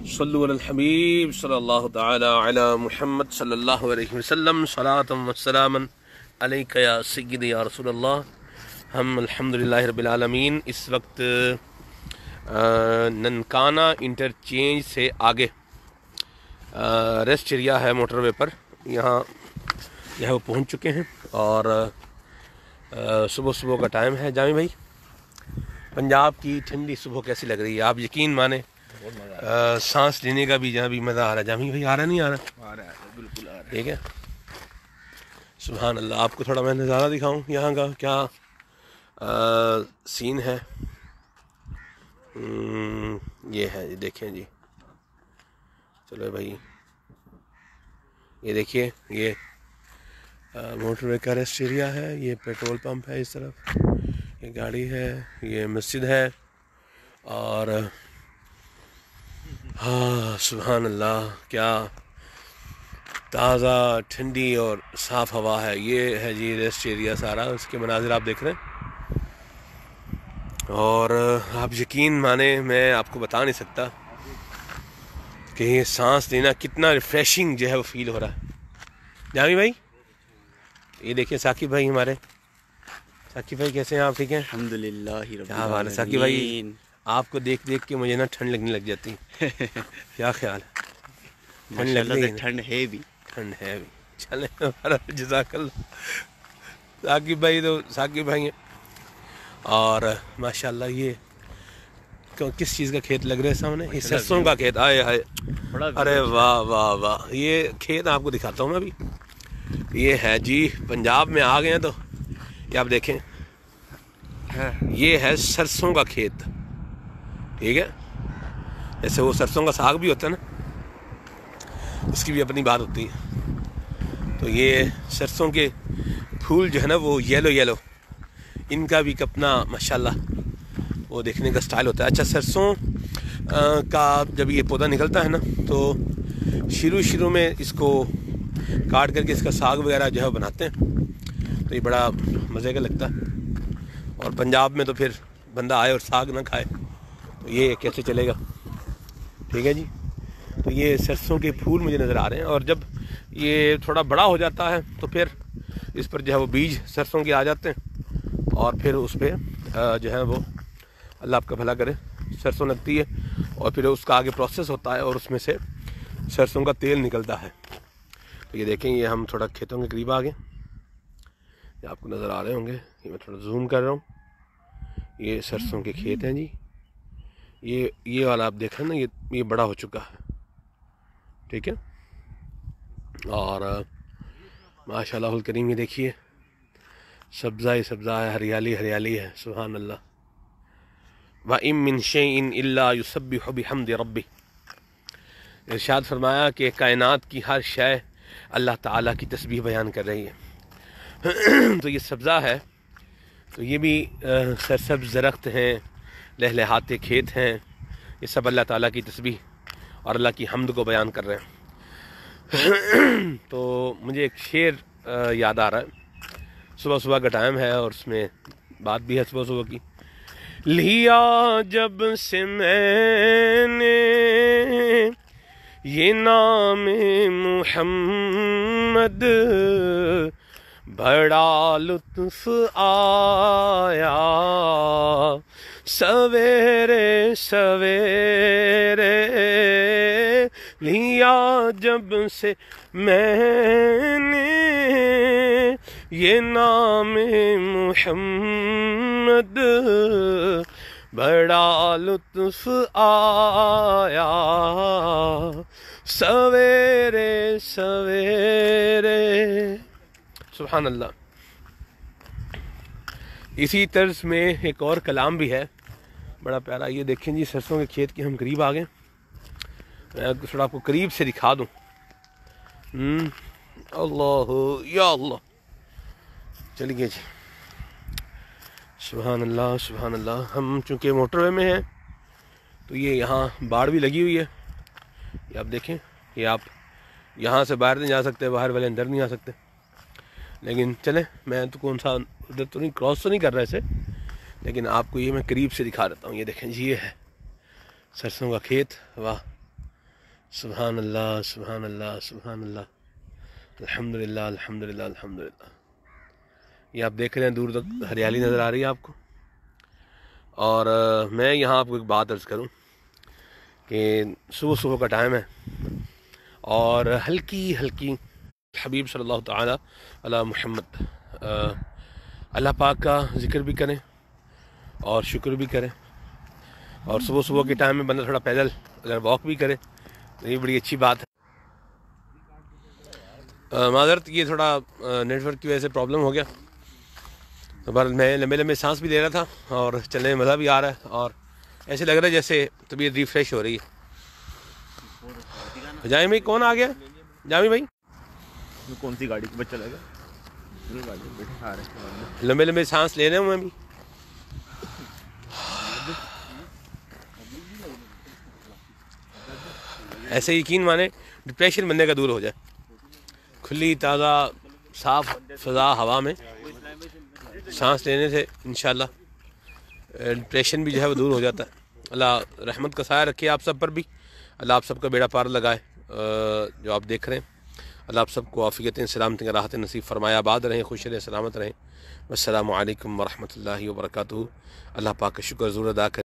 सल्लु अलल हबीब सल्लल्लाहु तआला अला मुहम्मद सल्लल्लाहु अलैहि वसल्लम सलातम व सलामन अलैका या सय्यदी या रसूलल्लाह। हम अल्हम्दुलिल्लाहि रब्बिल आलमीन इस वक्त ननकाना इंटरचेंज से आगे रेस्ट एरिया है मोटरवे पर, यहाँ जो है वो पहुँच चुके हैं और सुबह सुबह का टाइम है। जामी भाई, पंजाब की ठंडी सुबह कैसी लग रही है? आप यकीन माने सांस लेने का भी जहाँ भी मज़ा आ रहा है। जामी भाई आ रहा नहीं आ रहा? आ रहा है, बिल्कुल आ रहा है। ठीक है, सुभान अल्लाह। आपको थोड़ा मैं नज़ारा दिखाऊं यहाँ का क्या सीन है। ये है जी, देखें जी। चलो भाई, ये देखिए, ये मोटरवे का रेस्ट एरिया है, ये पेट्रोल पंप है, इस तरफ ये गाड़ी है, ये मस्जिद है और हाँ सुभान अल्लाह, क्या ताज़ा ठंडी और साफ़ हवा है। ये है जी रेस्ट एरिया सारा, उसके मनाजिर आप देख रहे हैं। और आप यकीन माने, मैं आपको बता नहीं सकता कि ये सांस लेना कितना रिफ़्रेशिंग जो है वो फील हो रहा है। जामी भाई, ये देखिए साकिब भाई हमारे। साकिब भाई कैसे हैं आप? ठीक हैं अल्हम्दुलिल्लाह। क्या बात है साकिब भाई, आपको देख देख के मुझे ना ठंड लगने लग जाती है। क्या ख्याल है? ठंड लग रही है? ठंड है भी, ठंड है भी। चले हमारा जज़ाकल्लाह। साकिब भाई तो साकिब भाई हैं। और माशाल्लाह ये किस चीज़ का खेत लग रहा है सामने? ये सरसों का खेत। आए हाय, अरे वाह वाह वाह। ये खेत आपको दिखाता हूँ मैं अभी। ये है जी, पंजाब में आ गए हैं तो ये आप देखें, ये है सरसों का खेत। ठीक है, जैसे वो सरसों का साग भी होता है ना, उसकी भी अपनी बात होती है। तो ये सरसों के फूल जो है ना वो येलो येलो, इनका भी अपना माशाल्लाह वो देखने का स्टाइल होता है। अच्छा, सरसों का जब ये पौधा निकलता है ना तो शुरू में इसको काट करके इसका साग वगैरह जो है बनाते हैं, तो ये बड़ा मज़े का लगता है। और पंजाब में तो फिर बंदा आए और साग ना खाए तो ये कैसे चलेगा? ठीक है जी। तो ये सरसों के फूल मुझे नज़र आ रहे हैं और जब ये थोड़ा बड़ा हो जाता है तो फिर इस पर जो है वो बीज सरसों के आ जाते हैं और फिर उस पर जो है वो, अल्लाह आपका भला करे, सरसों लगती है और फिर उसका आगे प्रोसेस होता है और उसमें से सरसों का तेल निकलता है। तो ये देखें, ये हम थोड़ा खेतों के करीब आ गए, ये आपको नज़र आ रहे होंगे। ये मैं थोड़ा जूम कर रहा हूँ। ये सरसों के खेत हैं जी। ये वाला आप देख रहे हैं ना, ये बड़ा हो चुका है। ठीक है, और माशाल्लाहुल करीम ये देखिए, सब्ज़ा ही सब्ज़ा है, हरियाली हरियाली है। सुभान अल्लाह। व इम मिन शैइन इल्ला युसब्बिहु बिहम्दि रब्बि। इरशाद फरमाया कि कायनात की हर शय अल्लाह ताला की तस्बीह बयान कर रही है। तो ये सब्ज़ा है, तो ये भी सरसब्ज़ दरख्त हैं, लहलहाते खेत हैं, ये सब अल्लाह ताला की तस्बीह और अल्लाह की हम्द को बयान कर रहे हैं। तो मुझे एक शेर याद आ रहा है। सुबह सुबह का टाइम है और उसमें बात भी है सुबह सुबह की। लिया जब से मैंने ये नाम मुहम्मद, बड़ा लुत्फ आया सवेरे सवेरे। लिया जब से मैंने ये नाम मुहम्मद, बड़ा लुत्फ आया सवेरे सवेरे। सुभान अल्लाह। इसी तर्ज में एक और कलाम भी है बड़ा प्यारा। ये देखें जी, सरसों के खेत के हम करीब आ गए। मैं थोड़ा आपको करीब से दिखा दूँ। अल्लाह या अल्लाह। चलिए जी, सुभान अल्लाह सुभान अल्लाह। हम चूँकि मोटरवे में हैं तो ये यहाँ बाड़ भी लगी हुई है, ये आप देखें। ये आप यहाँ से बाहर नहीं जा सकते, बाहर वाले अंदर नहीं आ सकते। लेकिन चले, मैं तो कौन सा उधर तो नहीं क्रॉस तो नहीं कर रहा इसे, लेकिन आपको ये मैं करीब से दिखा देता हूँ। ये देखें जी, ये है सरसों का खेत। वाह सुभान अल्लाह, सुभान अल्लाह, सुभान अल्लाह, अल्हम्दुलिल्लाह, अल्हम्दुलिल्लाह, अल्हम्दुलिल्लाह। ये आप देख रहे हैं दूर तक हरियाली नज़र आ रही है आपको। और मैं यहाँ आपको एक बात अर्ज़ करूँ कि सुबह सुबह का टाइम है और हल्की हल्की हबीब सल्लल्लाहु ताला अला मुहम्मद अल्लाह पाक का ज़िक्र भी करें और शुक्र भी करें। और सुबह सुबह के टाइम में बंदा थोड़ा पैदल अगर वॉक भी करे तो ये बड़ी अच्छी बात है। माज़रत ये थोड़ा नेटवर्क की वजह से प्रॉब्लम हो गया। तो बहरहाल मैं लंबे लंबे सांस भी ले रहा था और चलने में मज़ा भी आ रहा है और ऐसे लग रहा है जैसे तबीयत रिफ्रेश हो रही है। जामी भाई कौन आ गया? जामी भाई कौन सी गाड़ी बच्चा लगा? लंबे लंबे सांस ले रहे हूँ मैं भी। ऐसे यकीन माने डिप्रेशन बनने का दूर हो जाए। खुली ताज़ा साफ़ फ़ज़ा हवा में सांस लेने से इंशाल्लाह डिप्रेशन भी जो है वो दूर हो जाता है। अल्लाह रहमत का साया रखे आप सब पर भी। अल्लाह आप सबका बेड़ा पार लगाए। जो आप देख रहे हैं अल्लाह आप सबको आफ़ियतें सलामती राहत नसीब फरमाया। आबाद रहें, खुश रहें, सलामत रहें। वस्सलामु अलैकुम वरहमतुल्लाहि वबरकातुहू। अल्लाह पाक का शुक्र ज़रूर अदा करें।